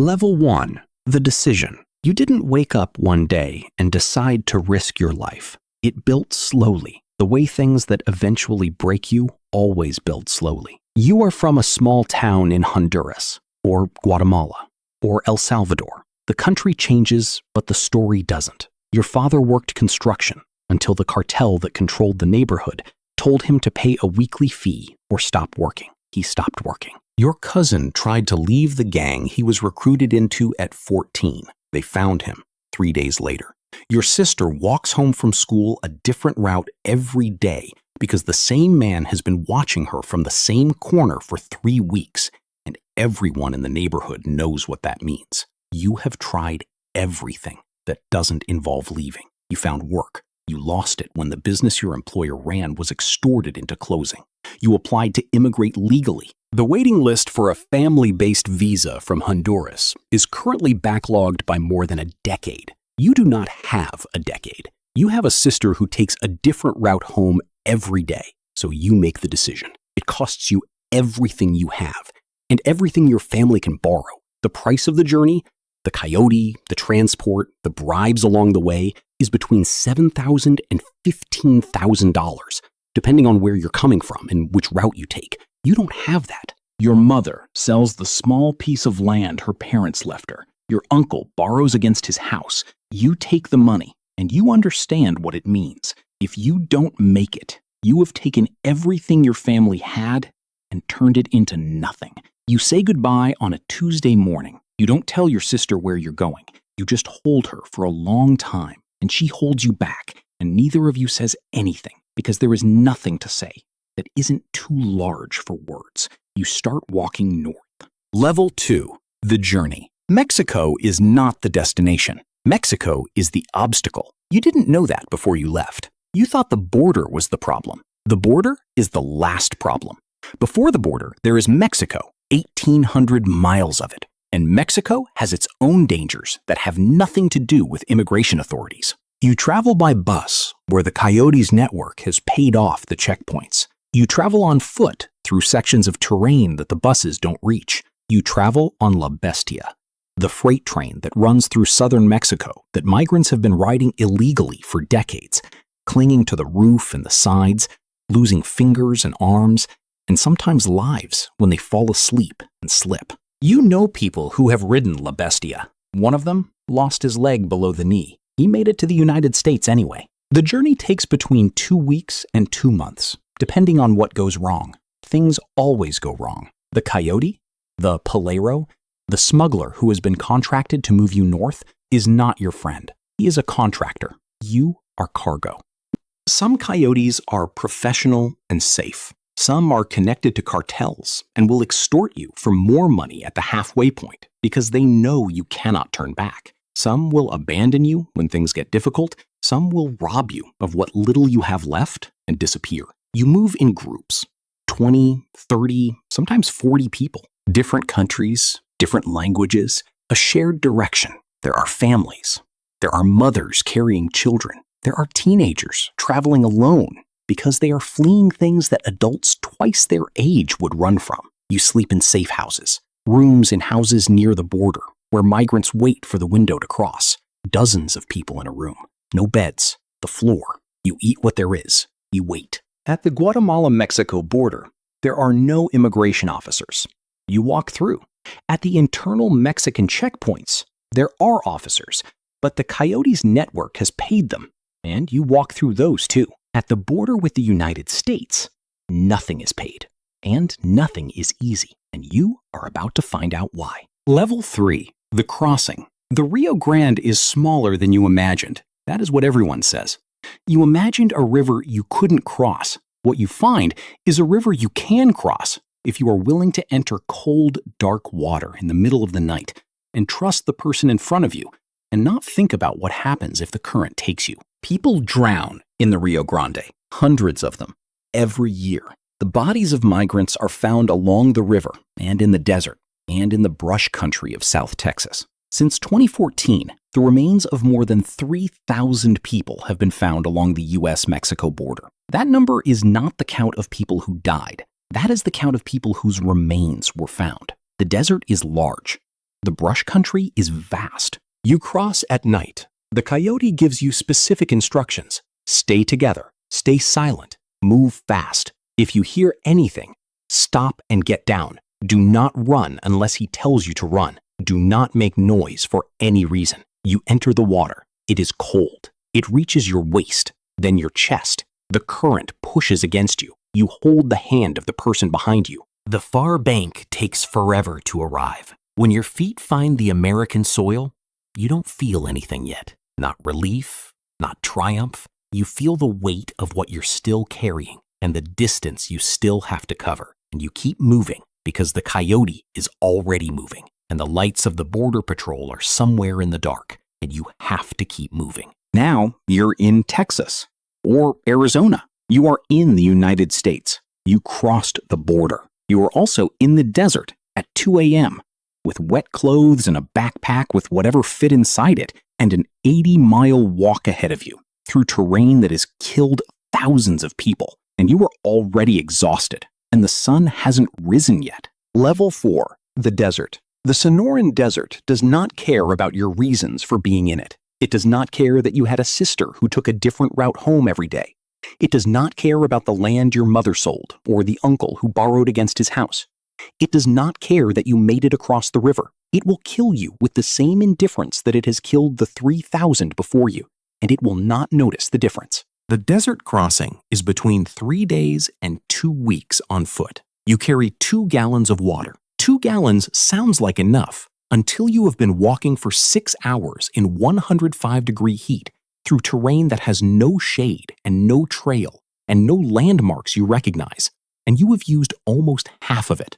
Level 1. The decision. You didn't wake up one day and decide to risk your life. It built slowly, the way things that eventually break you always build slowly. You are from a small town in Honduras, or Guatemala, or El Salvador. The country changes, but the story doesn't. Your father worked construction until the cartel that controlled the neighborhood told him to pay a weekly fee or stop working. He stopped working. Your cousin tried to leave the gang he was recruited into at 14. They found him 3 days later. Your sister walks home from school a different route every day because the same man has been watching her from the same corner for 3 weeks, and everyone in the neighborhood knows what that means. You have tried everything that doesn't involve leaving. You found work. You lost it when the business your employer ran was extorted into closing. You applied to immigrate legally. The waiting list for a family-based visa from Honduras is currently backlogged by more than a decade. You do not have a decade. You have a sister who takes a different route home every day, so you make the decision. It costs you everything you have and everything your family can borrow. The price of the journey, the coyote, the transport, the bribes along the way is between $7,000 and $15,000, depending on where you're coming from and which route you take. You don't have that. Your mother sells the small piece of land her parents left her. Your uncle borrows against his house. You take the money, and you understand what it means. If you don't make it, you have taken everything your family had and turned it into nothing. You say goodbye on a Tuesday morning. You don't tell your sister where you're going. You just hold her for a long time, and she holds you back, and neither of you says anything because there is nothing to say that isn't too large for words. You start walking north. Level 2. The journey. Mexico is not the destination. Mexico is the obstacle. You didn't know that before you left. You thought the border was the problem. The border is the last problem. Before the border, there is Mexico, 1,800 miles of it. And Mexico has its own dangers that have nothing to do with immigration authorities. You travel by bus, where the Coyotes network has paid off the checkpoints. You travel on foot through sections of terrain that the buses don't reach. You travel on La Bestia, the freight train that runs through southern Mexico that migrants have been riding illegally for decades, clinging to the roof and the sides, losing fingers and arms, and sometimes lives when they fall asleep and slip. You know people who have ridden La Bestia. One of them lost his leg below the knee. He made it to the United States anyway. The journey takes between 2 weeks and 2 months, depending on what goes wrong. Things always go wrong. The coyote, the palero, the smuggler who has been contracted to move you north is not your friend. He is a contractor. You are cargo. Some coyotes are professional and safe. Some are connected to cartels and will extort you for more money at the halfway point because they know you cannot turn back. Some will abandon you when things get difficult. Some will rob you of what little you have left and disappear. You move in groups, 20, 30, sometimes 40 people, different countries, different languages, a shared direction. There are families. There are mothers carrying children. There are teenagers traveling alone because they are fleeing things that adults twice their age would run from. You sleep in safe houses, rooms in houses near the border where migrants wait for the window to cross. Dozens of people in a room, no beds, the floor. You eat what there is. You wait. At the Guatemala-Mexico border, there are no immigration officers. You walk through. At the internal Mexican checkpoints, there are officers, but the Coyotes network has paid them, and you walk through those too. At the border with the United States, nothing is paid, and nothing is easy, and you are about to find out why. Level 3. The crossing. The Rio Grande is smaller than you imagined. That is what everyone says. You imagined a river you couldn't cross. What you find is a river you can cross if you are willing to enter cold, dark water in the middle of the night and trust the person in front of you and not think about what happens if the current takes you. People drown in the Rio Grande, hundreds of them, every year. The bodies of migrants are found along the river and in the desert and in the brush country of South Texas. Since 2014, the remains of more than 3,000 people have been found along the U.S.-Mexico border. That number is not the count of people who died. That is the count of people whose remains were found. The desert is large. The brush country is vast. You cross at night. The coyote gives you specific instructions. Stay together, stay silent, move fast. If you hear anything, stop and get down. Do not run unless he tells you to run. Do not make noise for any reason. You enter the water. It is cold. It reaches your waist, then your chest. The current pushes against you. You hold the hand of the person behind you. The far bank takes forever to arrive. When your feet find the American soil, you don't feel anything yet. Not relief, not triumph. You feel the weight of what you're still carrying and the distance you still have to cover. And you keep moving because the coyote is already moving and the lights of the Border Patrol are somewhere in the dark and you have to keep moving. Now you're in Texas or Arizona. You are in the United States. You crossed the border. You are also in the desert at 2 a.m. with wet clothes and a backpack with whatever fit inside it and an 80-mile walk ahead of you through terrain that has killed thousands of people. And you are already exhausted, and the sun hasn't risen yet. Level 4, the desert. The Sonoran Desert does not care about your reasons for being in it. It does not care that you had a sister who took a different route home every day. It does not care about the land your mother sold or the uncle who borrowed against his house. It does not care that you made it across the river. It will kill you with the same indifference that it has killed the 3,000 before you, and it will not notice the difference. The desert crossing is between 3 days and 2 weeks on foot. You carry 2 gallons of water. 2 gallons sounds like enough until you have been walking for 6 hours in 105-degree heat through terrain that has no shade and no trail and no landmarks you recognize, and you have used almost half of it.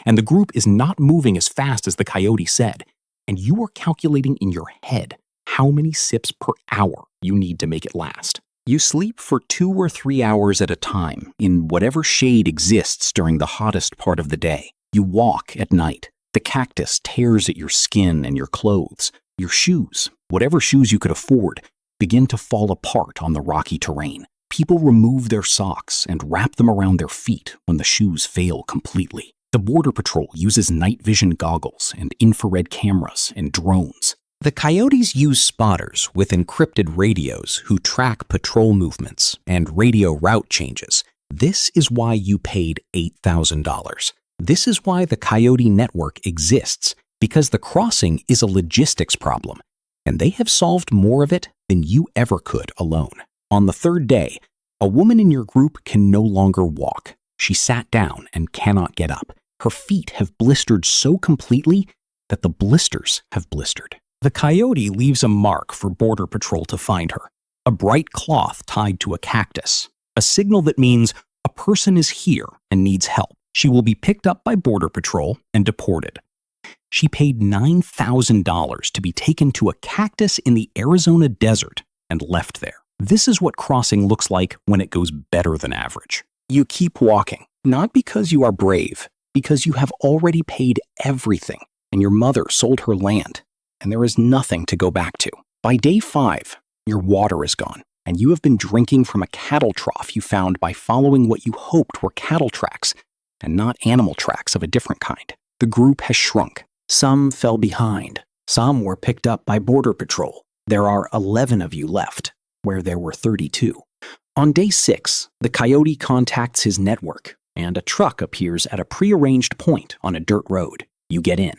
And the group is not moving as fast as the coyote said, and you are calculating in your head how many sips per hour you need to make it last. You sleep for 2 or 3 hours at a time in whatever shade exists during the hottest part of the day. You walk at night. The cactus tears at your skin and your clothes. Your shoes, whatever shoes you could afford, begin to fall apart on the rocky terrain. People remove their socks and wrap them around their feet when the shoes fail completely. The Border Patrol uses night vision goggles and infrared cameras and drones. The coyotes use spotters with encrypted radios who track patrol movements and radio route changes. This is why you paid $8,000. This is why the coyote network exists, because the crossing is a logistics problem, and they have solved more of it than you ever could alone. On the 3rd day, a woman in your group can no longer walk. She sat down and cannot get up. Her feet have blistered so completely that the blisters have blistered. The coyote leaves a mark for Border Patrol to find her, a bright cloth tied to a cactus, a signal that means a person is here and needs help. She will be picked up by Border Patrol and deported. She paid $9,000 to be taken to a cactus in the Arizona desert and left there. This is what crossing looks like when it goes better than average. You keep walking, not because you are brave, because you have already paid everything, and your mother sold her land, and there is nothing to go back to. By day 5, your water is gone, and you have been drinking from a cattle trough you found by following what you hoped were cattle tracks, and not animal tracks of a different kind. The group has shrunk. Some fell behind. Some were picked up by Border Patrol. There are 11 of you left, where there were 32. On day 6, the coyote contacts his network, and a truck appears at a prearranged point on a dirt road. You get in.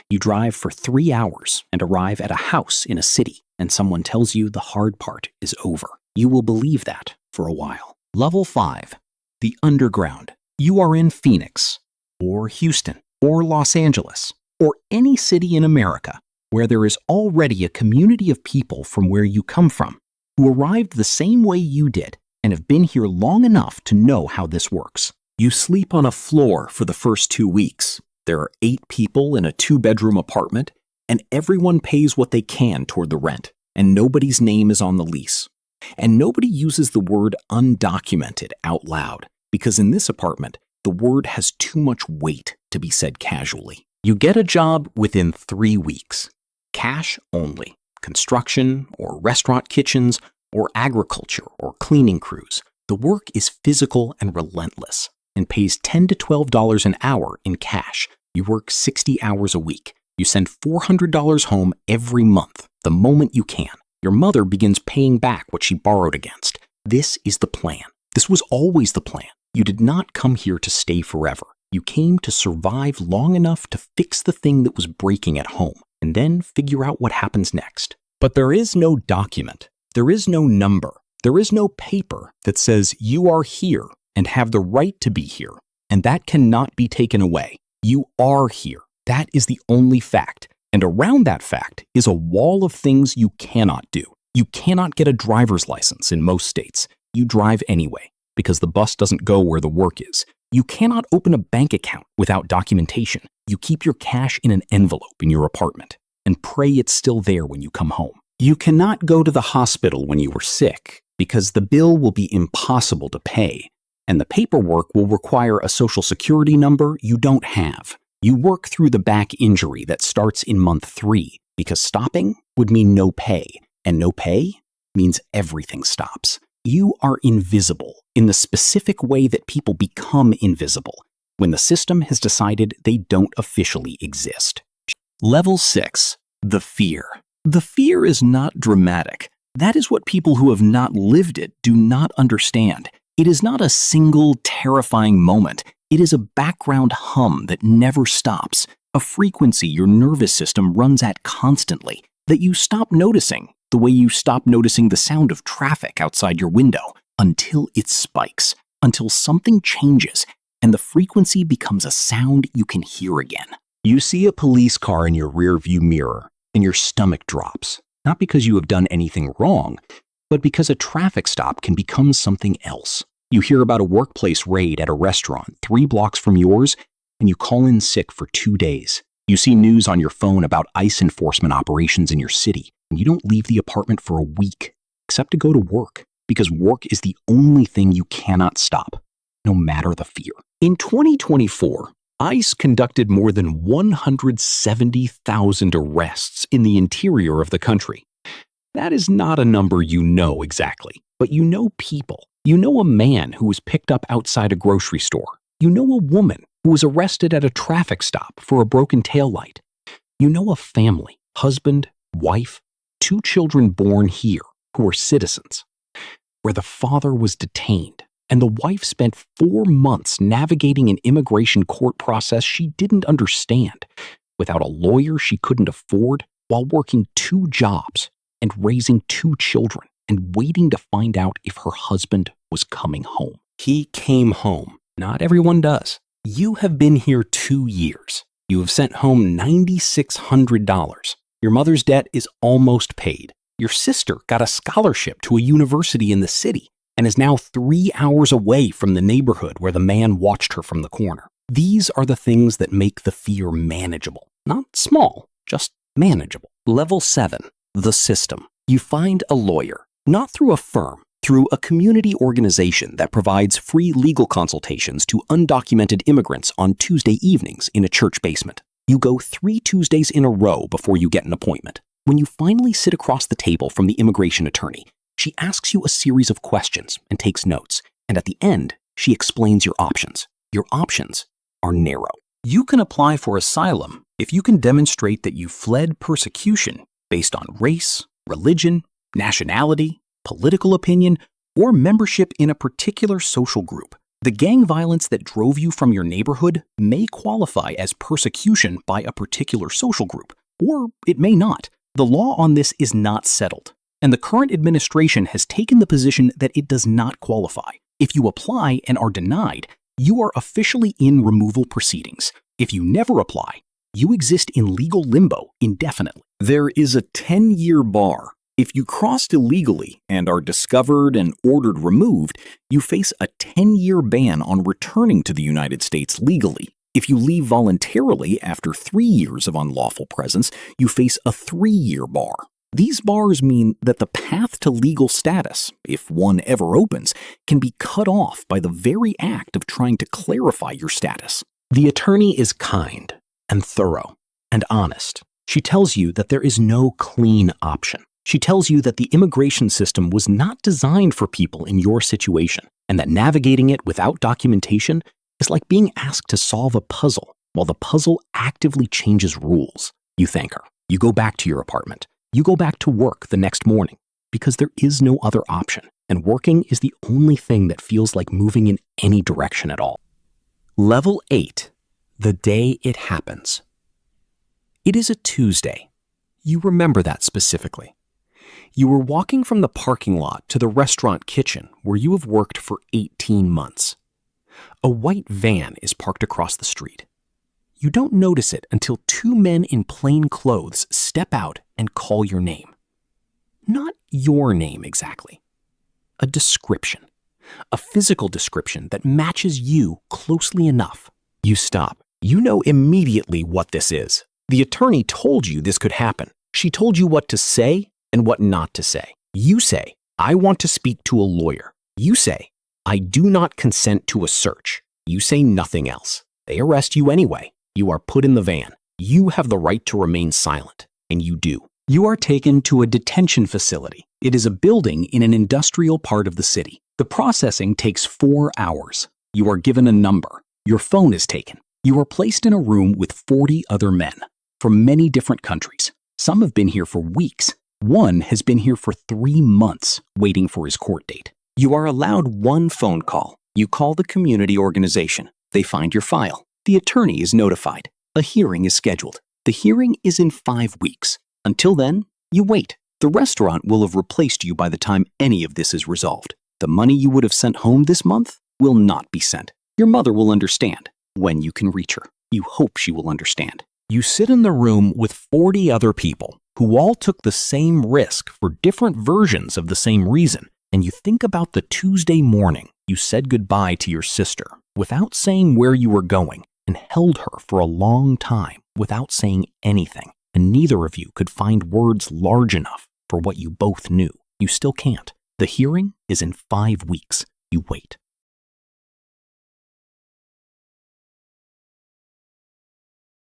You drive for 3 hours and arrive at a house in a city, and someone tells you the hard part is over. You will believe that for a while. Level 5, the underground. You are in Phoenix, or Houston, or Los Angeles, or any city in America where there is already a community of people from where you come from who arrived the same way you did and have been here long enough to know how this works. You sleep on a floor for the first 2 weeks. There are 8 people in a 2-bedroom apartment, and everyone pays what they can toward the rent, and nobody's name is on the lease. And nobody uses the word undocumented out loud, because in this apartment, the word has too much weight to be said casually. You get a job within 3 weeks. Cash only. Construction, or restaurant kitchens, or agriculture, or cleaning crews. The work is physical and relentless, and pays $10 to $12 an hour in cash. You work 60 hours a week. You send $400 home every month, the moment you can. Your mother begins paying back what she borrowed against. This is the plan. This was always the plan. You did not come here to stay forever. You came to survive long enough to fix the thing that was breaking at home, and then figure out what happens next. But there is no document. There is no number. There is no paper that says you are here and have the right to be here, and that cannot be taken away. You are here. That is the only fact. And around that fact is a wall of things you cannot do. You cannot get a driver's license in most states. You drive anyway, because the bus doesn't go where the work is. You cannot open a bank account without documentation. You keep your cash in an envelope in your apartment and pray it's still there when you come home. You cannot go to the hospital when you were sick because the bill will be impossible to pay, and the paperwork will require a social security number you don't have. You work through the back injury that starts in month 3 because stopping would mean no pay, and no pay means everything stops. You are invisible in the specific way that people become invisible when the system has decided they don't officially exist. Level 6. The fear. The fear is not dramatic. That is what people who have not lived it do not understand. It is not a single terrifying moment. It is a background hum that never stops, a frequency your nervous system runs at constantly that you stop noticing, the way you stop noticing the sound of traffic outside your window, until it spikes, until something changes, and the frequency becomes a sound you can hear again. You see a police car in your rearview mirror, and your stomach drops, not because you have done anything wrong, but because a traffic stop can become something else. You hear about a workplace raid at a restaurant 3 blocks from yours, and you call in sick for 2 days. You see news on your phone about ICE enforcement operations in your city, and you don't leave the apartment for a week, except to go to work, because work is the only thing you cannot stop, no matter the fear. In 2024, ICE conducted more than 170,000 arrests in the interior of the country. That is not a number you know exactly, but you know people. You know a man who was picked up outside a grocery store. You know a woman who was arrested at a traffic stop for a broken taillight. You know a family, husband, wife, 2 children born here who are citizens, where the father was detained and the wife spent 4 months navigating an immigration court process she didn't understand, without a lawyer she couldn't afford, while working 2 jobs and raising 2 children and waiting to find out if her husband was coming home. He came home. Not everyone does. You have been here 2 years. You have sent home $9,600. Your mother's debt is almost paid. Your sister got a scholarship to a university in the city and is now 3 hours away from the neighborhood where the man watched her from the corner. These are the things that make the fear manageable. Not small, just manageable. Level 7. The system. You find a lawyer, not through a firm, through a community organization that provides free legal consultations to undocumented immigrants on Tuesday evenings in a church basement. You go 3 Tuesdays in a row before you get an appointment. When you finally sit across the table from the immigration attorney, she asks you a series of questions and takes notes, and at the end, she explains your options. Your options are narrow. You can apply for asylum if you can demonstrate that you fled persecution based on race, religion, nationality, political opinion, or membership in a particular social group. The gang violence that drove you from your neighborhood may qualify as persecution by a particular social group, or it may not. The law on this is not settled, and the current administration has taken the position that it does not qualify. If you apply and are denied, you are officially in removal proceedings. If you never apply, you exist in legal limbo indefinitely. There is a 10-year bar. If you crossed illegally and are discovered and ordered removed, you face a 10-year ban on returning to the United States legally. If you leave voluntarily after 3 years of unlawful presence, you face a 3-year bar. These bars mean that the path to legal status, if one ever opens, can be cut off by the very act of trying to clarify your status. The attorney is kind and thorough and honest. She tells you that there is no clean option. She tells you that the immigration system was not designed for people in your situation, and that navigating it without documentation is like being asked to solve a puzzle while the puzzle actively changes rules. You thank her. You go back to your apartment. You go back to work the next morning because there is no other option, and working is the only thing that feels like moving in any direction at all. Level 8. The day it happens. It is a Tuesday. You remember that specifically. You were walking from the parking lot to the restaurant kitchen where you have worked for 18 months. A white van is parked across the street. You don't notice it until two men in plain clothes step out and call your name. Not your name exactly. A description. A physical description that matches you closely enough. You stop. You know immediately what this is. The attorney told you this could happen. She told you what to say and what not to say. You say, I want to speak to a lawyer. You say, I do not consent to a search. You say nothing else. They arrest you anyway. You are put in the van. You have the right to remain silent, and you do. You are taken to a detention facility. It is a building in an industrial part of the city. The processing takes 4 hours. You are given a number. Your phone is taken. You are placed in a room with 40 other men from many different countries. Some have been here for weeks. One has been here for 3 months waiting for his court date. You are allowed one phone call. You call the community organization. They find your file. The attorney is notified. A hearing is scheduled. The hearing is in 5 weeks. Until then, you wait. The restaurant will have replaced you by the time any of this is resolved. The money you would have sent home this month will not be sent. Your mother will understand when you can reach her. You hope she will understand. You sit in the room with 40 other people who all took the same risk for different versions of the same reason, and you think about the Tuesday morning you said goodbye to your sister without saying where you were going and held her for a long time without saying anything, and neither of you could find words large enough for what you both knew. You still can't. The hearing is in 5 weeks. You wait.